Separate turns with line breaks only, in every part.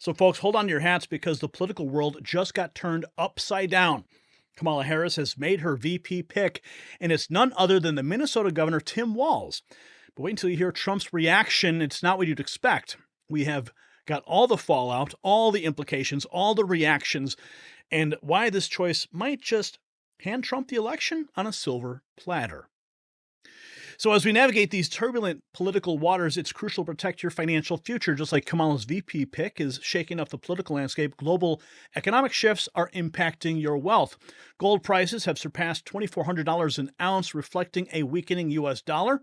So, folks, hold on to your hats because the political world just got turned upside down. Kamala Harris has made her VP pick, and it's none other than the Minnesota Governor Tim Walz. But wait until you hear Trump's reaction. It's not what you'd expect. We have got all the fallout, all the implications, all the reactions, and why this choice might just hand Trump the election on a silver platter. So as we navigate these turbulent political waters, it's crucial to protect your financial future. Just like Kamala's VP pick is shaking up the political landscape, global economic shifts are impacting your wealth. Gold prices have surpassed $2,400 an ounce, reflecting a weakening U.S. dollar.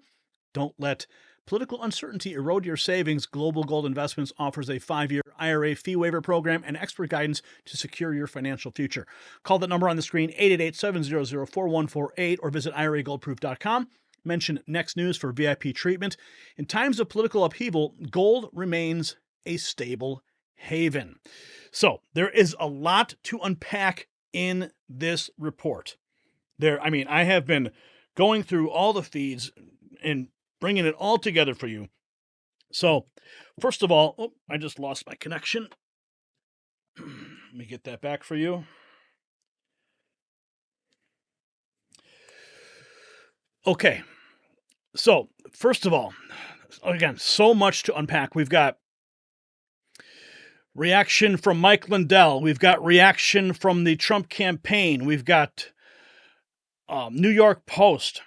Don't let political uncertainty erode your savings. Global Gold Investments offers a 5-year IRA fee waiver program and expert guidance to secure your financial future. Call the number on the screen, 888-700-4148, or visit IRAGoldproof.com. Mention Next News for VIP treatment. In times of political upheaval, gold remains a stable haven. So there is a lot to unpack in this report. I have been going through all the feeds and bringing it all together for you. So, first of all, I just lost my connection. Let me get that back for you. Okay. So, first of all, again, so much to unpack. We've got reaction from Mike Lindell. We've got reaction from the Trump campaign. We've got New York Post.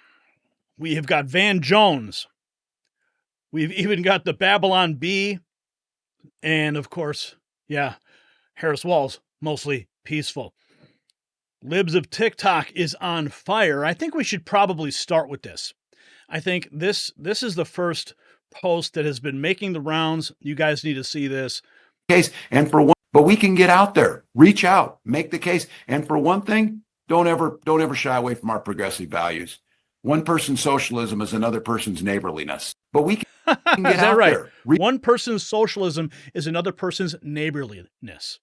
We have got Van Jones. We've even got the Babylon Bee. And, of course, Harris Walz, mostly peaceful. Libs of TikTok is on fire. I think we should probably start with this. I think this is the first post that has been making the rounds. You guys need to see this.
Case, and for one, but we can get out there, reach out, make the case. And for one thing, don't ever shy away from our progressive values. One person's socialism is another person's neighborliness. But we can get out there.
One person's socialism is another person's neighborliness.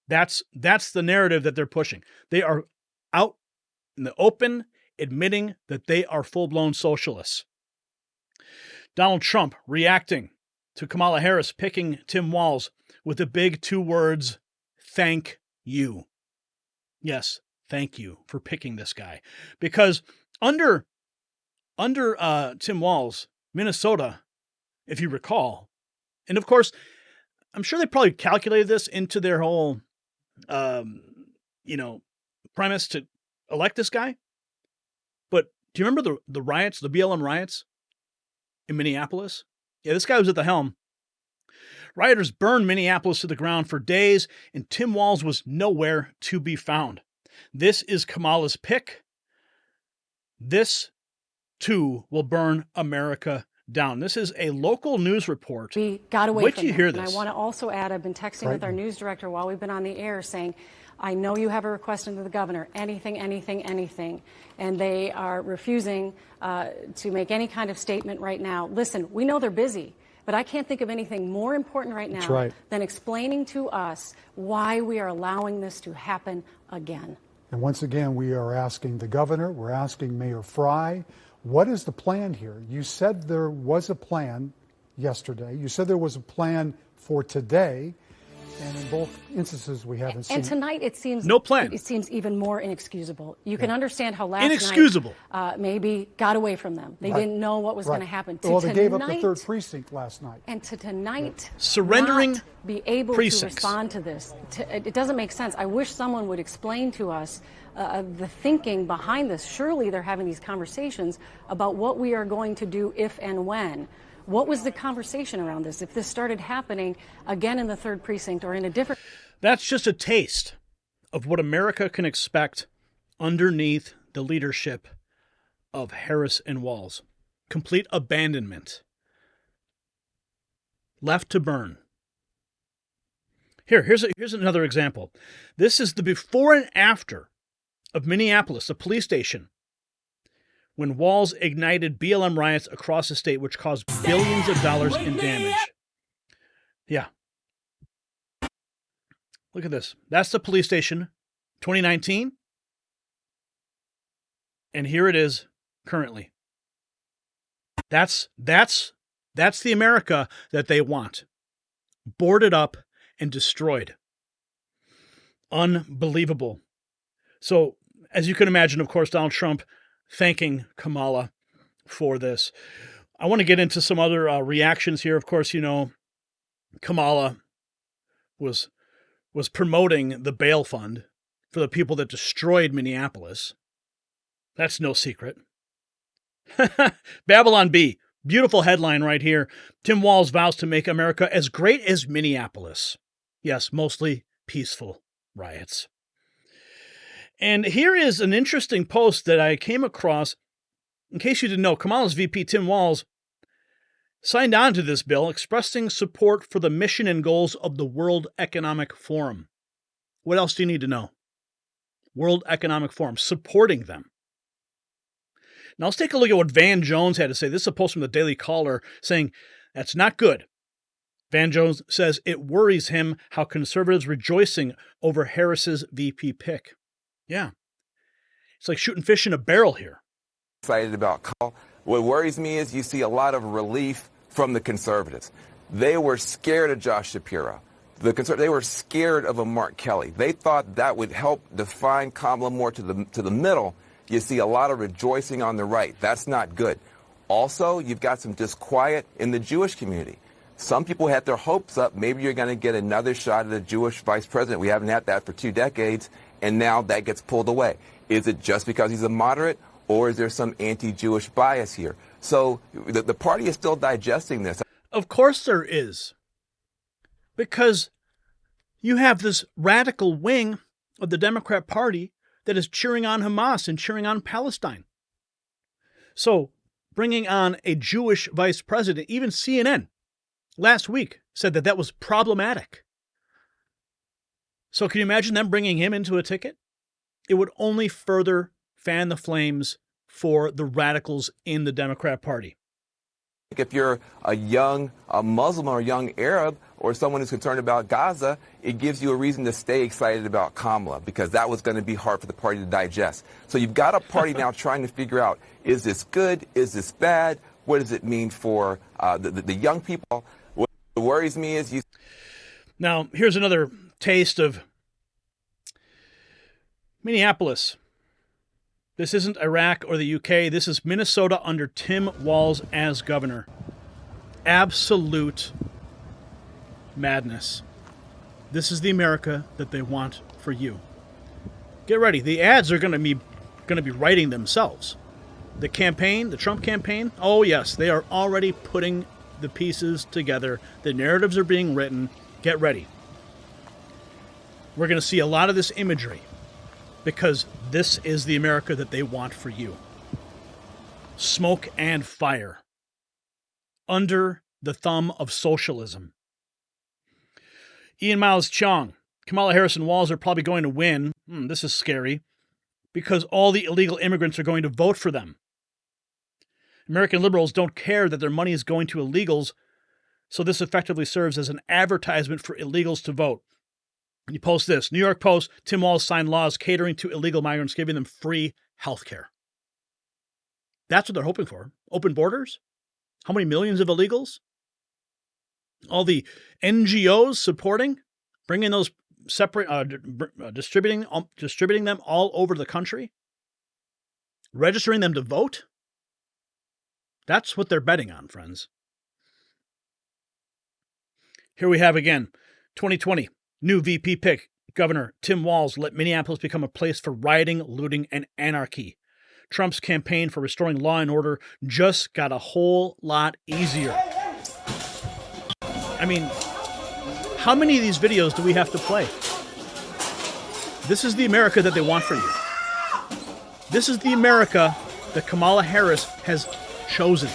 That's the narrative that they're pushing. They are out in the open admitting that they are full-blown socialists. Donald Trump reacting to Kamala Harris picking Tim Walz with the big 2 words, thank you. Yes, thank you for picking this guy. Because under Tim Walz, Minnesota, if you recall, and of course, I'm sure they probably calculated this into their whole, premise to elect this guy. But do you remember the riots, the BLM riots in Minneapolis? Yeah, this guy was at the helm. Rioters burned Minneapolis to the ground for days, and Tim Walz was nowhere to be found. This is Kamala's pick. This, too, will burn America down. This is a local news report.
We got away
Wait
from
till you
them.
hear
And
this.
I want to also add, I've been texting with our news director while we've been on the air saying, I know you have a request into the governor, anything. And they are refusing to make any kind of statement right now. Listen, we know they're busy, but I can't think of anything more important right now than explaining to us why we are allowing this to happen again.
And once again, we are asking the governor, we're asking Mayor Fry, what is the plan here? You said there was a plan yesterday. You said there was a plan for today. And in both instances, we haven't seen.
And tonight, it seems
no plan.
It seems even more inexcusable. You can understand how last night maybe got away from them. They didn't know what was going to happen.
Well, they gave up the 3rd precinct last night.
And to tonight,
surrendering
not be able
precincts.
to respond to this. It doesn't make sense. I wish someone would explain to us the thinking behind this. Surely they're having these conversations about what we are going to do if and when. What was the conversation around this? If this started happening again in the 3rd precinct or in a different...
That's just a taste of what America can expect underneath the leadership of Harris and Walz. Complete abandonment. Left to burn. Here's another example. This is the before and after of Minneapolis, the police station, when Walz ignited BLM riots across the state, which caused billions of dollars in damage. Yeah. Look at this. That's the police station, 2019. And here it is currently. That's the America that they want. Boarded up and destroyed. Unbelievable. So, as you can imagine, of course, Donald Trump thanking Kamala for this. I want to get into some other reactions here. Of course, Kamala was promoting the bail fund for the people that destroyed Minneapolis. That's no secret. Babylon Bee. Beautiful headline right here. Tim Walz vows to make America as great as Minneapolis. Yes, mostly peaceful riots. And here is an interesting post that I came across. In case you didn't know, Kamala's VP Tim Walz signed on to this bill, expressing support for the mission and goals of the World Economic Forum. What else do you need to know? World Economic Forum, supporting them. Now let's take a look at what Van Jones had to say. This is a post from the Daily Caller saying, that's not good. Van Jones says it worries him how conservatives rejoicing over Harris's VP pick. Yeah. It's like shooting fish in a barrel here.
Excited about Kamala. What worries me is you see a lot of relief from the conservatives. They were scared of Josh Shapiro. They were scared of a Mark Kelly. They thought that would help define Kamala more to the middle. You see a lot of rejoicing on the right. That's not good. Also, you've got some disquiet in the Jewish community. Some people had their hopes up. Maybe you're going to get another shot at a Jewish vice president. We haven't had that for 2 decades, and now that gets pulled away. Is it just because he's a moderate, or is there some anti-Jewish bias here? So the party is still digesting this.
Of course there is. Because you have this radical wing of the Democrat Party that is cheering on Hamas and cheering on Palestine. So bringing on a Jewish vice president, even CNN last week said that that was problematic. So can you imagine them bringing him into a ticket? It would only further fan the flames for the radicals in the Democrat Party.
If you're a young Muslim or a young Arab or someone who's concerned about Gaza, it gives you a reason to stay excited about Kamala, because that was going to be hard for the party to digest. So you've got a party now trying to figure out, is this good? Is this bad? What does it mean for the young people? What worries me is
Now, here's another taste of Minneapolis. This isn't Iraq or the UK. This is Minnesota under Tim Walz as governor. Absolute madness. This is the America that they want for you. Get ready. The ads are going to be writing themselves. The campaign, the Trump campaign, oh yes, they are already putting the pieces together. The narratives are being written. Get ready. We're going to see a lot of this imagery, because this is the America that they want for you. Smoke and fire. Under the thumb of socialism. Ian Miles Chong. Kamala Harris and Walz are probably going to win. This is scary. Because all the illegal immigrants are going to vote for them. American liberals don't care that their money is going to illegals, so this effectively serves as an advertisement for illegals to vote. You post this. New York Post, Tim Walz signed laws catering to illegal migrants, giving them free health care. That's what they're hoping for. Open borders? How many millions of illegals? All the NGOs supporting, bringing those separate, distributing them all over the country, registering them to vote. That's what they're betting on, friends. Here we have again, 2020. New VP pick, Governor Tim Walz let Minneapolis become a place for rioting, looting, and anarchy. Trump's campaign for restoring law and order just got a whole lot easier. I mean, how many of these videos do we have to play? This is the America that they want for you. This is the America that Kamala Harris has chosen.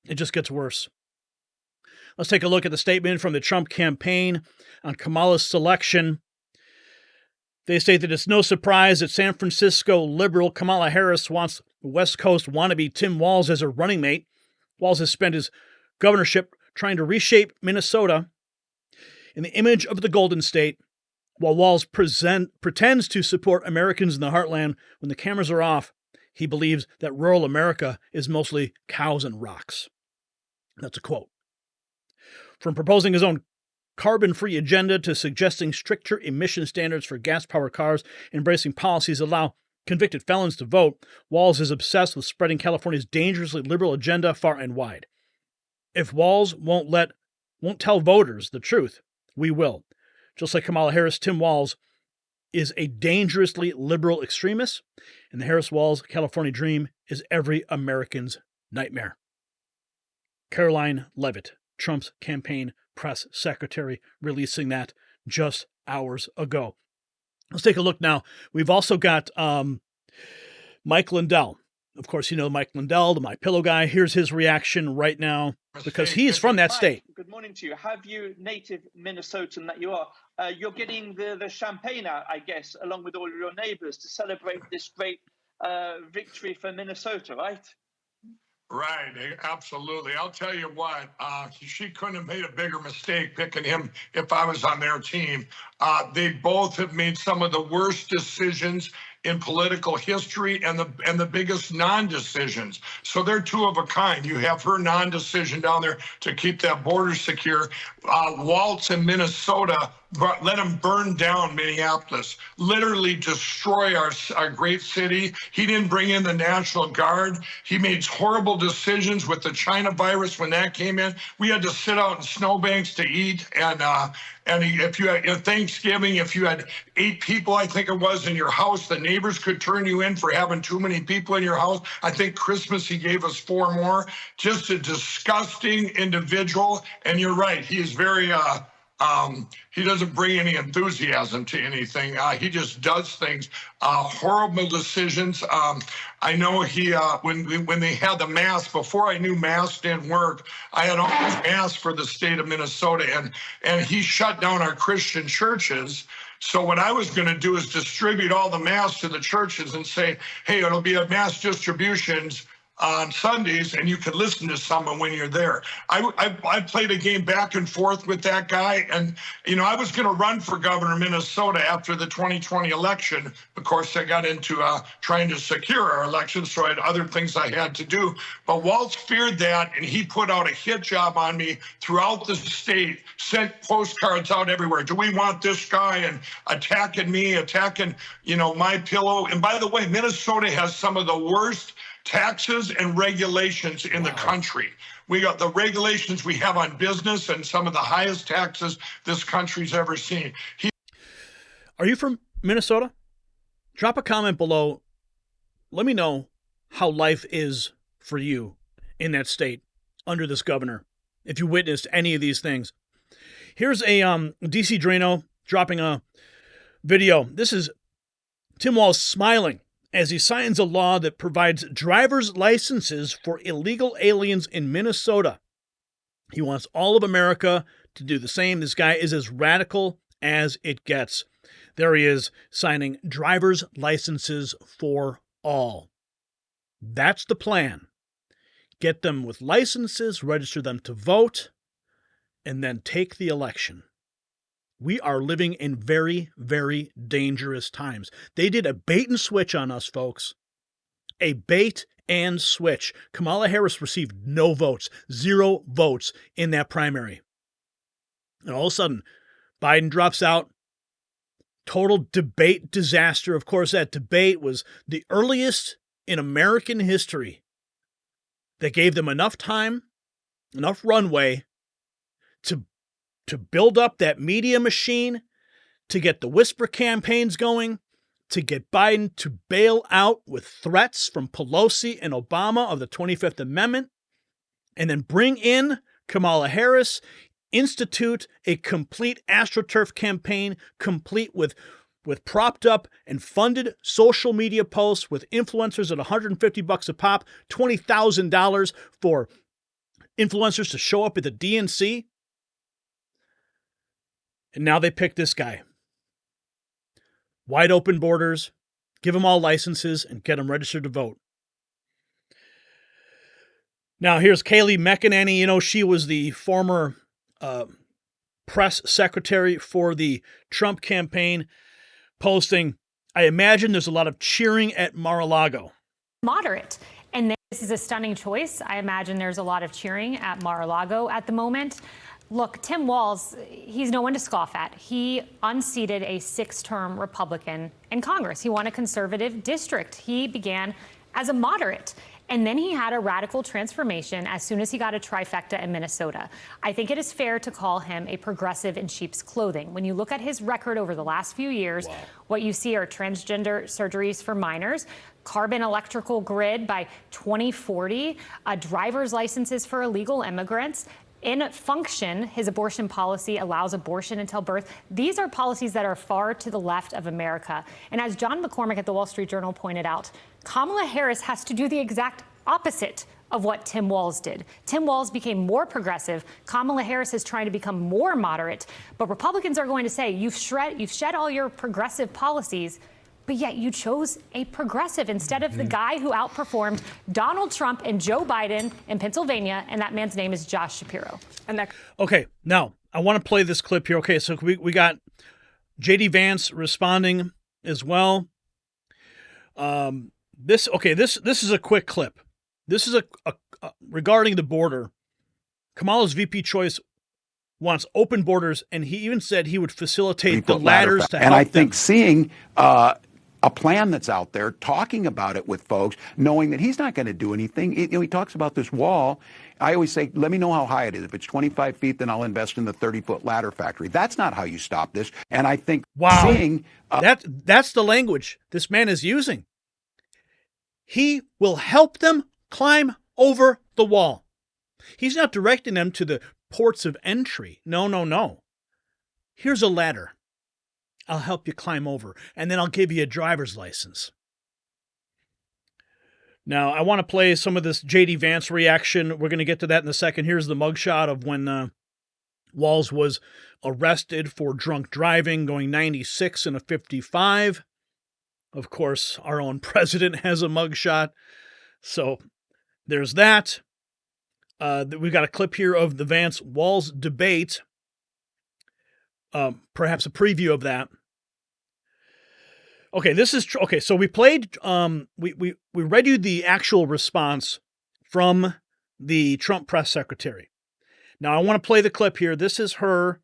It just gets worse. Let's take a look at the statement from the Trump campaign on Kamala's selection. They state that it's no surprise that San Francisco liberal Kamala Harris wants West Coast wannabe Tim Walz as her running mate. Walz has spent his governorship trying to reshape Minnesota in the image of the Golden State, while Walz pretends to support Americans in the heartland. When the cameras are off, He believes that rural America is mostly cows and rocks. That's a quote. From proposing his own carbon-free agenda to suggesting stricter emission standards for gas-powered cars, embracing policies that allow convicted felons to vote, Walz is obsessed with spreading California's dangerously liberal agenda far and wide. If Walz won't tell voters the truth, we will. Just like Kamala Harris, Tim Walz is a dangerously liberal extremist, and the Harris-Walz California dream is every American's nightmare. Caroline Leavitt, Trump's campaign press secretary, releasing that just hours ago. Let's take a look now. We've also got Mike Lindell. Of course, you know Mike Lindell, the My Pillow guy. Here's his reaction right now because he's from that state.
Good morning to you. Have you, native Minnesotan that you are, you're getting the champagne out, I guess, along with all of your neighbors to celebrate this great victory for Minnesota, right?
Right, absolutely. I'll tell you what, she couldn't have made a bigger mistake picking him if I was on their team. They both have made some of the worst decisions in political history and the biggest non-decisions. So they're two of a kind. You have her non-decision down there to keep that border secure. Walz in Minnesota, let him burn down Minneapolis, literally destroy our great city. He didn't bring in the National Guard. He made horrible decisions with the China virus when that came in. We had to sit out in snowbanks to eat. And if you had Thanksgiving, if you had 8 people, I think it was, in your house, the neighbors could turn you in for having too many people in your house. I think Christmas, he gave us 4 more. Just a disgusting individual. And you're right, he is very, he doesn't bring any enthusiasm to anything. He just does things, horrible decisions. I know he, when they had the masks, before I knew masks didn't work, I had all these masks for the state of Minnesota, and he shut down our Christian churches. So what I was going to do is distribute all the masks to the churches and say, hey, it'll be a mass distributions on Sundays, and you can listen to someone when you're there. I played a game back and forth with that guy, and I was going to run for governor of Minnesota after the 2020 election. Of course, I got into trying to secure our election, so I had other things I had to do. But Walz feared that, and he put out a hit job on me throughout the state, sent postcards out everywhere. Do we want this guy? And attacking me, attacking, My Pillow. And by the way, Minnesota has some of the worst taxes and regulations in the country. We got the regulations we have on business and some of the highest taxes this country's ever seen.
Are you from Minnesota? Drop a comment below. Let me know how life is for you in that state under this governor, if you witnessed any of these things. Here's a DC Drano dropping a video. This is Tim Walz smiling as he signs a law that provides driver's licenses for illegal aliens in Minnesota. He wants all of America to do the same. This guy is as radical as it gets. There he is, signing driver's licenses for all. That's the plan. Get them with licenses, register them to vote, and then take the election. We are living in very, very dangerous times. They did a bait and switch on us, folks. A bait and switch. Kamala Harris received no votes, 0 votes in that primary. And all of a sudden, Biden drops out. Total debate disaster. Of course, that debate was the earliest in American history that gave them enough time, enough runway to build up that media machine, to get the whisper campaigns going, to get Biden to bail out with threats from Pelosi and Obama of the 25th Amendment, and then bring in Kamala Harris, institute a complete AstroTurf campaign, complete with propped up and funded social media posts with influencers at $150 a pop, $20,000 for influencers to show up at the DNC. And now they pick this guy. Wide open borders, give them all licenses, and get them registered to vote. Now here's Kayleigh McEnany. She was the former press secretary for the Trump campaign, posting, I imagine there's a lot of cheering at Mar-a-Lago.
moderate. And this is a stunning choice. I imagine there's a lot of cheering at Mar-a-Lago at the moment. Look, Tim Walz, he's no one to scoff at. He unseated a 6-term Republican in Congress. He won a conservative district. He began as a moderate. And then he had a radical transformation as soon as he got a trifecta in Minnesota. I think it is fair to call him a progressive in sheep's clothing. When you look at his record over the last few years, what you see are transgender surgeries for minors, carbon electrical grid by 2040, driver's licenses for illegal immigrants. In function, his abortion policy allows abortion until birth. These are policies that are far to the left of America. And as John McCormick at the Wall Street Journal pointed out, Kamala Harris has to do the exact opposite of what Tim Walz did. Tim Walz became more progressive. Kamala Harris is trying to become more moderate. But Republicans are going to say, you've shed all your progressive policies, but yet you chose a progressive instead of the guy who outperformed Donald Trump and Joe Biden in Pennsylvania, and that man's name is Josh Shapiro.
Okay, now I want to play this clip here. Okay, so we got J.D. Vance responding as well. This is a quick clip. This is a regarding the border. Kamala's VP choice wants open borders, and he even said he would facilitate the ladders to help them.
And I think seeing a plan that's out there, talking about it with folks, knowing that he's not going to do anything. He talks about this wall. I always say, let me know how high it is. If it's 25 feet, then I'll invest in the 30-foot ladder factory. That's not how you stop this. And I think seeing...
That's the language this man is using. He will help them climb over the wall. He's not directing them to the ports of entry. No. Here's a ladder. I'll help you climb over, and then I'll give you a driver's license. Now, I want to play some of this J.D. Vance reaction. We're going to get to that in a second. Here's the mugshot of when Walz was arrested for drunk driving, going 96 in a 55. Of course, our own president has a mugshot. So there's that. We've got a clip here of the Vance-Walz debate. Perhaps a preview of that. Okay, so we played, we read you the actual response from the Trump press secretary. Now I want to play the clip here. This is her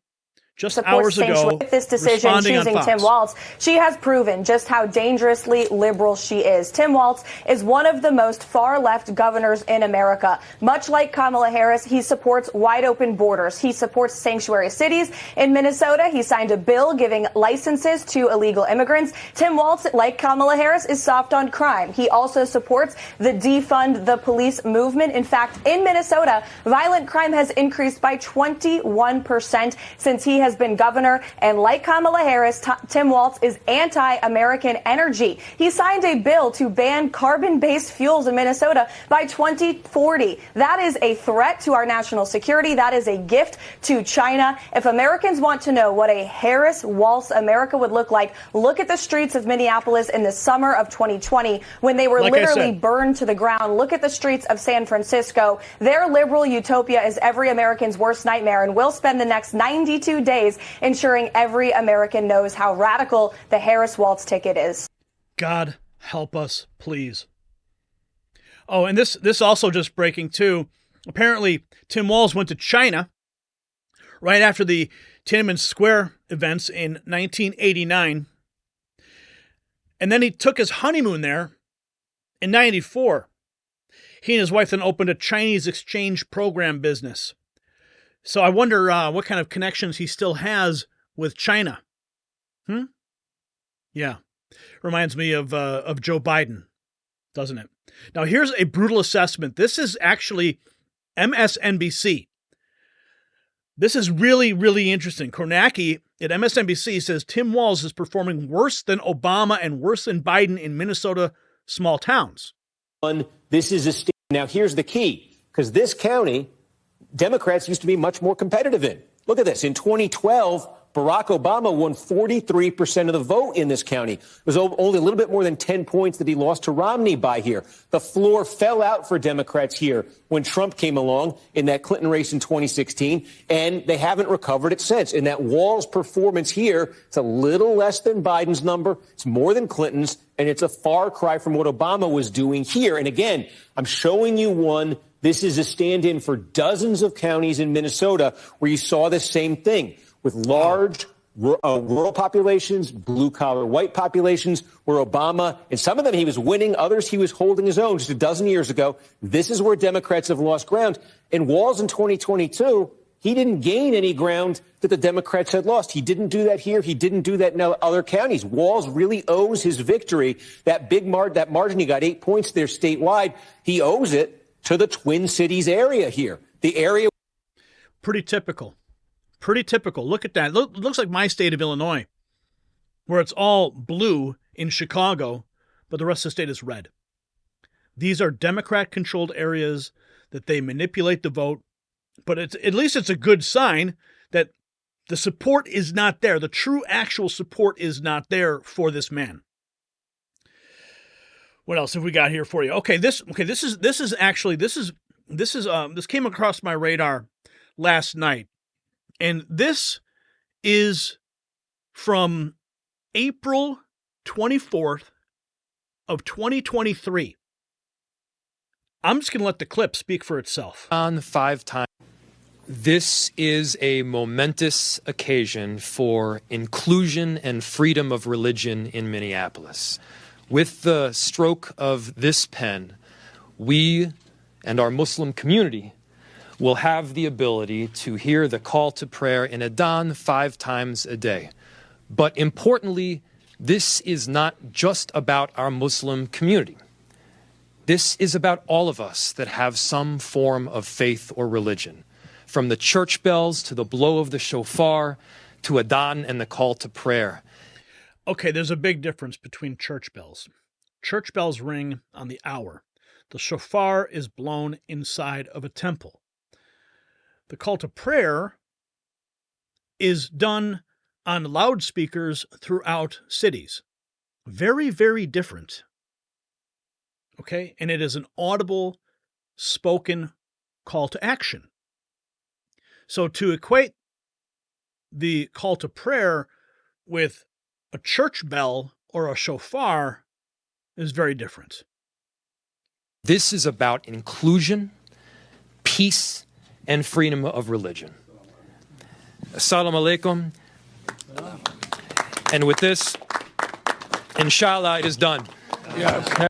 just hours ago.
With this decision, choosing Tim Walz, she has proven just how dangerously liberal she is. Tim Walz is one of the most far-left governors in America. Much like Kamala Harris, he supports wide-open borders. He supports sanctuary cities. In Minnesota, he signed a bill giving licenses to illegal immigrants. Tim Walz, like Kamala Harris, is soft on crime. He also supports the defund the police movement. In fact, in Minnesota, violent crime has increased by 21% since he has been governor. And like Kamala Harris, Tim Walz is anti-American energy. He signed a bill to ban carbon-based fuels in Minnesota by 2040. That is a threat to our national security. That is a gift to China. If Americans want to know what a Harris-Walz America would look like, look at the streets of Minneapolis in the summer of 2020 when they were literally burned to the ground. Look at the streets of San Francisco. Their liberal utopia is every American's worst nightmare, and we'll spend the next 92 days ensuring every American knows how radical the Harris-Walz ticket is.
God help us, please. Oh, and this also just breaking too. Apparently, Tim Walz went to China right after the Tiananmen Square events in 1989. And then he took his honeymoon there in 94. He and his wife then opened a Chinese exchange program business. So I wonder what kind of connections he still has with China. Yeah. Reminds me of Joe Biden, doesn't it? Now, here's a brutal assessment. This is actually MSNBC. This is really, really interesting. Kornacki at MSNBC says Tim Walz is performing worse than Obama and worse than Biden in Minnesota small towns.
This is a state. Now, here's the key, because this county, Democrats used to be much more competitive in. Look at this. In 2012, Barack Obama won 43% of the vote in this county. It was only a little bit more than 10 points that he lost to Romney by here. The floor fell out for Democrats here when Trump came along in that Clinton race in 2016, and they haven't recovered it since. And that Walz performance here, it's a little less than Biden's number. It's more than Clinton's. And it's a far cry from what Obama was doing here. And again, I'm showing you one. This is a stand-in for dozens of counties in Minnesota where you saw the same thing with large rural populations, blue-collar white populations, where Obama, in some of them he was winning, others he was holding his own just a dozen years ago. This is where Democrats have lost ground. And Walz in 2022, he didn't gain any ground that the Democrats had lost. He didn't do that here. He didn't do that in other counties. Walz really owes his victory, that that margin, he got 8 points there statewide. He owes it to the Twin Cities area here, the area.
Pretty typical. Pretty typical. Look at that. Looks like my state of Illinois, where it's all blue in Chicago, but the rest of the state is red. These are Democrat-controlled areas that they manipulate the vote. But at least it's a good sign that the support is not there. The true actual support is not there for this man. What else have we got here for you? This came across my radar last night. And this is from April 24th of 2023. I'm just going to let the clip speak for itself.
On 5 times. This is a momentous occasion for inclusion and freedom of religion in Minneapolis. With the stroke of this pen, we and our Muslim community will have the ability to hear the call to prayer in Adhan 5 times a day. But importantly, this is not just about our Muslim community. This is about all of us that have some form of faith or religion. From the church bells to the blow of the shofar to Adhan and the call to prayer.
Okay, there's a big difference between church bells. Church bells ring on the hour. The shofar is blown inside of a temple. The call to prayer is done on loudspeakers throughout cities. Very, very different. Okay, and it is an audible, spoken call to action. So to equate the call to prayer with a church bell or a shofar is very different.
This is about inclusion, peace, and freedom of religion. Assalamu alaikum. And with this, inshallah, it is done.
Yes.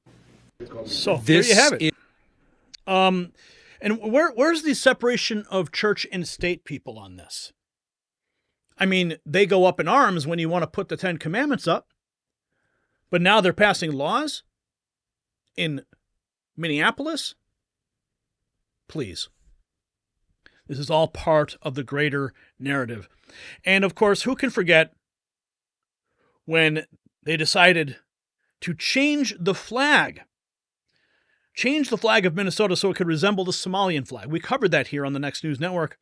So there you have it. And where's the separation of church and state people on this? I mean, they go up in arms when you want to put the 10 Commandments up, but now they're passing laws in Minneapolis? Please. This is all part of the greater narrative. And of course, who can forget when they decided to change the flag of Minnesota so it could resemble the Somalian flag. We covered that here on the Next News Network.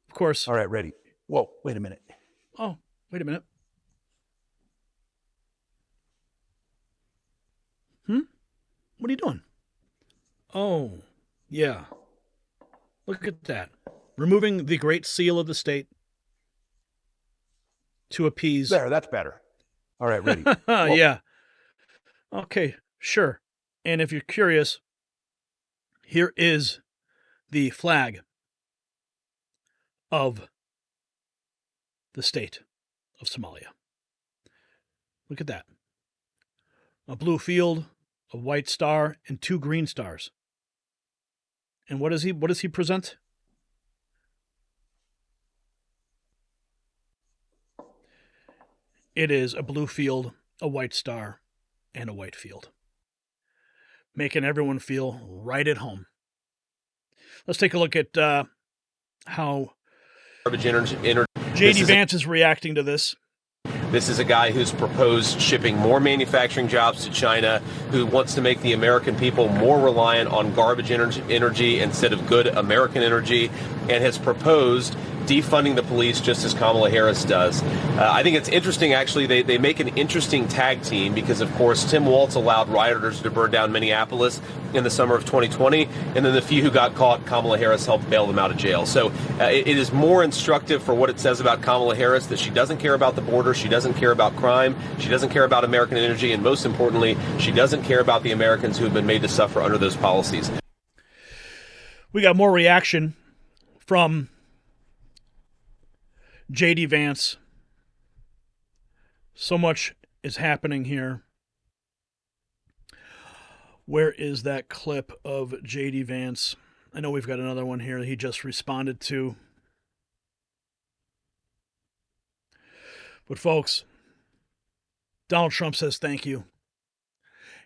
Of course.
All right, ready. Whoa, wait a minute.
Oh, wait a minute. What are you doing? Oh, yeah. Look at that. Removing the great seal of the state to appease.
There, that's better. All right, ready.
Yeah. Okay, sure. And if you're curious, here is the flag of the state of Somalia. Look at that. A blue field, a white star, and 2 green stars. And what does he present? It is a blue field, a white star, and a white field. Making everyone feel right at home. Let's take a look at how J.D. Vance is reacting to this.
This is a guy who's proposed shipping more manufacturing jobs to China, who wants to make the American people more reliant on garbage energy instead of good American energy, and has proposed defunding the police just as Kamala Harris does. I think it's interesting, actually, they make an interesting tag team because, of course, Tim Walz allowed rioters to burn down Minneapolis in the summer of 2020, and then the few who got caught, Kamala Harris helped bail them out of jail. So it is more instructive for what it says about Kamala Harris, that she doesn't care about the border, she doesn't care about crime, she doesn't care about American energy, and most importantly, she doesn't care about the Americans who have been made to suffer under those policies.
We got more reaction from J.D. Vance. So much is happening here. Where is that clip of J.D. Vance? I know we've got another one here that he just responded to. But folks, Donald Trump says thank you.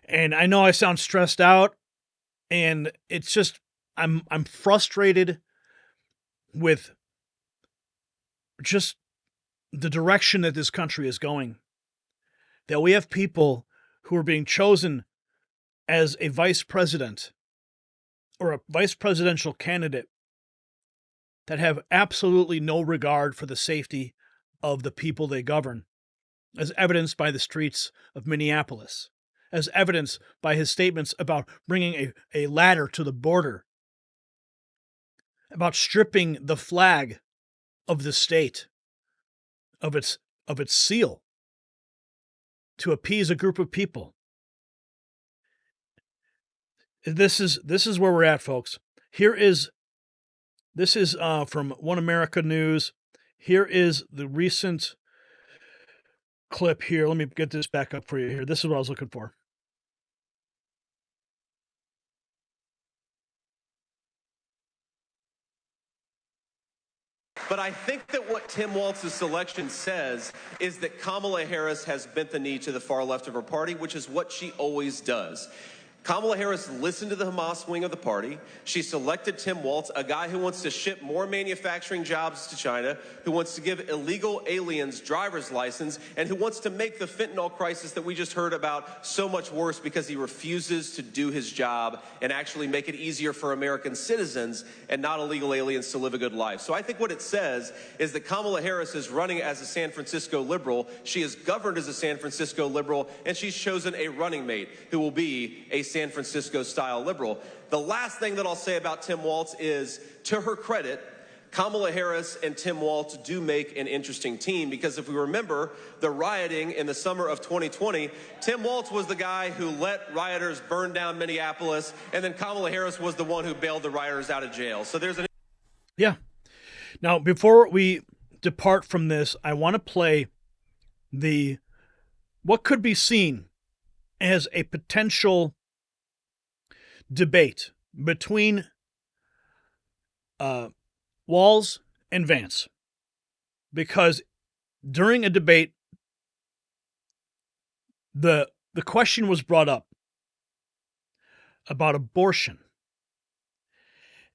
And I know I sound stressed out, and it's just I'm frustrated with just the direction that this country is going. That we have people who are being chosen as a vice president or a vice presidential candidate that have absolutely no regard for the safety of the people they govern, as evidenced by the streets of Minneapolis, as evidenced by his statements about bringing a ladder to the border, about stripping the flag of the state of its seal to appease a group of people. This is where we're at, folks. This is from One America News. Here is the recent clip here. Let me get this back up for you here. This is what I was looking for.
But I think that what Tim Walz's selection says is that Kamala Harris has bent the knee to the far left of her party, which is what she always does. Kamala Harris listened to the Hamas wing of the party. She selected Tim Walz, a guy who wants to ship more manufacturing jobs to China, who wants to give illegal aliens driver's license, and who wants to make the fentanyl crisis that we just heard about so much worse because he refuses to do his job and actually make it easier for American citizens and not illegal aliens to live a good life. So I think what it says is that Kamala Harris is running as a San Francisco liberal. She is governed as a San Francisco liberal, and she's chosen a running mate who will be a San Francisco-style liberal. The last thing that I'll say about Tim Walz is, to her credit, Kamala Harris and Tim Walz do make an interesting team, because if we remember the rioting in the summer of 2020, Tim Walz was the guy who let rioters burn down Minneapolis, and then Kamala Harris was the one who bailed the rioters out of jail. So there's an...
Yeah. Now, before we depart from this, I want to play what could be seen as a potential debate between Walz and Vance, because during a debate, the question was brought up about abortion,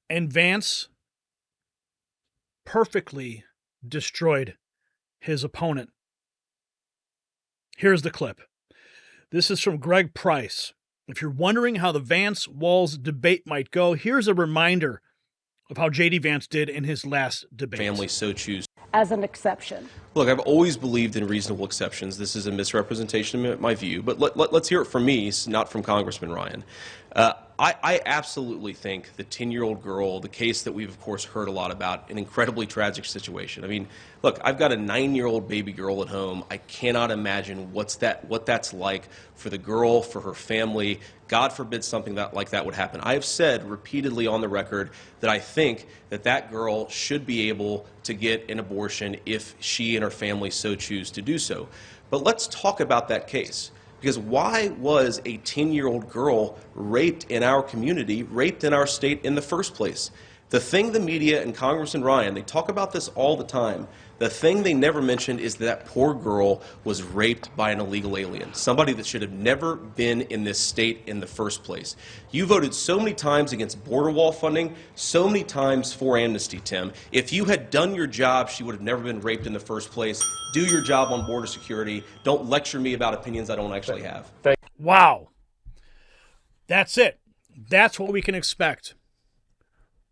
and Vance perfectly destroyed his opponent. Here's the clip. This is from Greg Price. If you're wondering how the Vance-Walz debate might go, here's a reminder of how J.D. Vance did in his last debate.
Family so choose.
As an exception.
Look, I've always believed in reasonable exceptions. This is a misrepresentation of my view, but let's hear it from me, not from Congressman Ryan. I absolutely think the 10-year-old girl, the case that we've, of course, heard a lot about, an incredibly tragic situation. I mean, look, I've got a 9-year-old baby girl at home. I cannot imagine what that's like for the girl, for her family. God forbid something like that would happen. I have said repeatedly on the record that I think that girl should be able to get an abortion if she and her family so choose to do so. But let's talk about that case. Because why was a 10-year-old girl raped in our community, raped in our state in the first place? The thing the media and Congressman Ryan, they talk about this all the time. The thing they never mentioned is that poor girl was raped by an illegal alien, somebody that should have never been in this state in the first place. You voted so many times against border wall funding, so many times for amnesty, Tim. If you had done your job, she would have never been raped in the first place. Do your job on border security. Don't lecture me about opinions I don't actually have.
Wow. That's it. That's what we can expect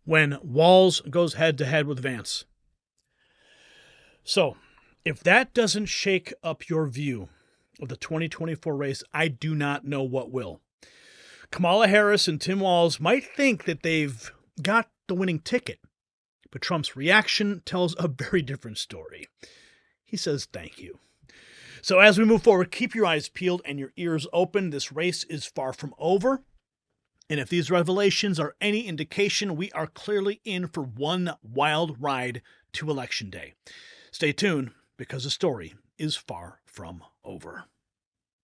when Walz goes head-to-head with Vance. So, if that doesn't shake up your view of the 2024 race, I do not know what will. Kamala Harris and Tim Walz might think that they've got the winning ticket, but Trump's reaction tells a very different story. He says thank you. So as we move forward, keep your eyes peeled and your ears open. This race is far from over. And if these revelations are any indication, we are clearly in for one wild ride to Election Day. Stay tuned, because the story is far from over.